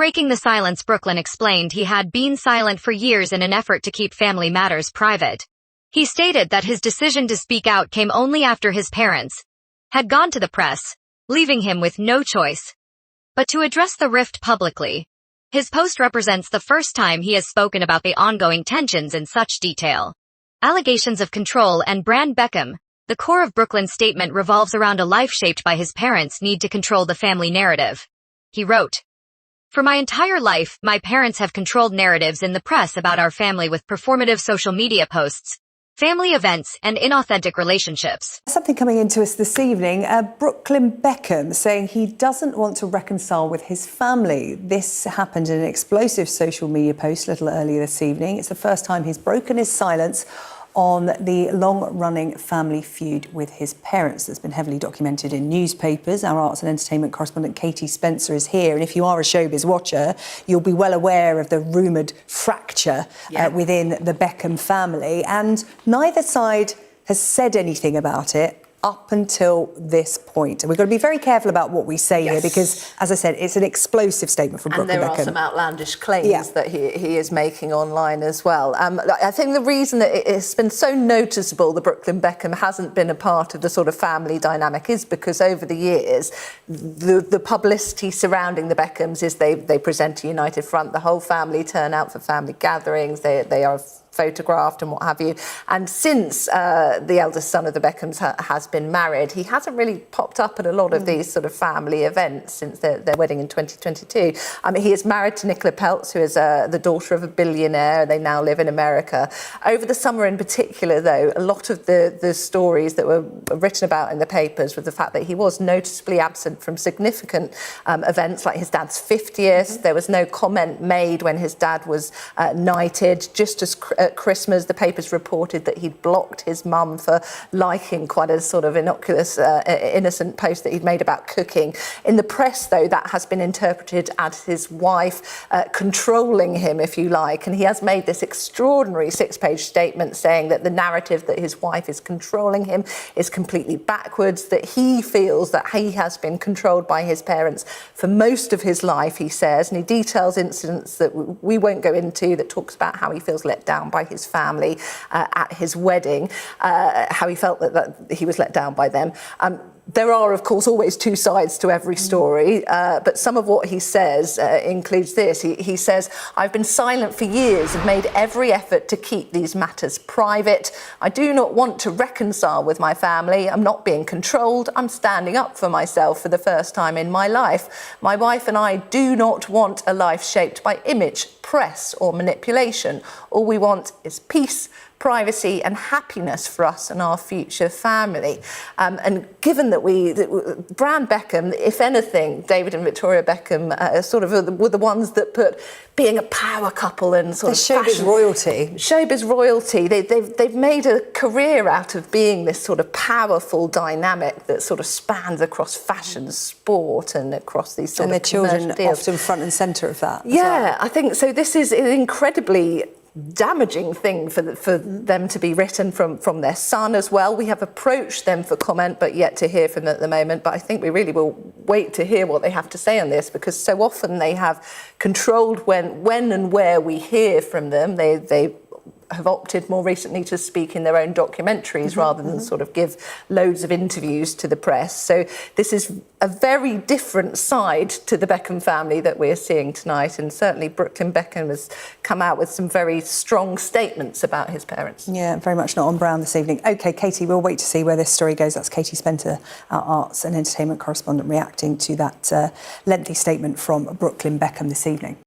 breaking the silence, Brooklyn explained he had been silent for years in an effort to keep family matters private. He stated that his decision to speak out came only after his parents had gone to the press, leaving him with no choice but to address the rift publicly. His post represents the first time he has spoken about the ongoing tensions in such detail. Allegations of control and brand Beckham. The core of Brooklyn's statement revolves around a life shaped by his parents' need to control the family narrative. He wrote, "For my entire life, my parents have controlled narratives in the press about our family with performative social media posts, family events, and inauthentic relationships." Something coming into us this evening, Brooklyn Beckham saying he doesn't want to reconcile with his family. This happened in an explosive social media post a little earlier this evening. It's the first time he's broken his silence on the long-running family feud with his parents that's been heavily documented in newspapers. Our arts and entertainment correspondent Katie Spencer is here, and if you are a showbiz watcher, you'll be well aware of the rumoured fracture within the Beckham family, and neither side has said anything about it up until this point. And we've got to be very careful about what we say here because, as I said, it's an explosive statement from Brooklyn Beckham. And there are some outlandish claims that he is making online as well. I think the reason that it's been so noticeable that Brooklyn Beckham hasn't been a part of the sort of family dynamic is because over the years, the publicity surrounding the Beckhams is they present a united front. The whole family turn out for family gatherings. They are photographed and what have you. And since the eldest son of the Beckhams has been married, he hasn't really popped up at a lot of these sort of family events since their wedding in 2022. He is married to Nicola Peltz, who is the daughter of a billionaire. They now live in America. Over the summer in particular, though, a lot of the stories that were written about in the papers was the fact that he was noticeably absent from significant events like his dad's 50th. There was no comment made when his dad was knighted. Just as at Christmas, the papers reported that he'd blocked his mum for liking quite a sort of innocuous, innocent post that he'd made about cooking. In the press, though, that has been interpreted as his wife controlling him, if you like. And he has made this extraordinary 6-page statement saying that the narrative that his wife is controlling him is completely backwards, that he feels that he has been controlled by his parents for most of his life, he says. And he details incidents that we won't go into that talks about how he feels let down by his family at his wedding, how he felt that he was let down by them. There are, of course, always two sides to every story, but some of what he says includes this. He says, "I've been silent for years and made every effort to keep these matters private. I do not want to reconcile with my family. I'm not being controlled. I'm standing up for myself for the first time in my life. My wife and I do not want a life shaped by image, press or manipulation. All we want is peace, privacy and happiness for us and our future family." And given that brand Beckham, if anything, David and Victoria Beckham sort of were the ones that put being a power couple and sort of showbiz royalty. Showbiz royalty. They've made a career out of being this sort of powerful dynamic that sort of spans across fashion, sport and across these sort of commercial deals. And their children often front and centre of that. Yeah, I think so. This is an incredibly damaging thing for them to be written from their son as well. We have approached them for comment, but yet to hear from them at the moment. But I think we really will wait to hear what they have to say on this, because so often they have controlled when and where we hear from them. They have opted more recently to speak in their own documentaries rather than sort of give loads of interviews to the press. So this is a very different side to the Beckham family that we're seeing tonight, and certainly Brooklyn Beckham has come out with some very strong statements about his parents. Yeah, very much not on brand this evening. OK, Katie, we'll wait to see where this story goes. That's Katie Spencer, our arts and entertainment correspondent, reacting to that lengthy statement from Brooklyn Beckham this evening.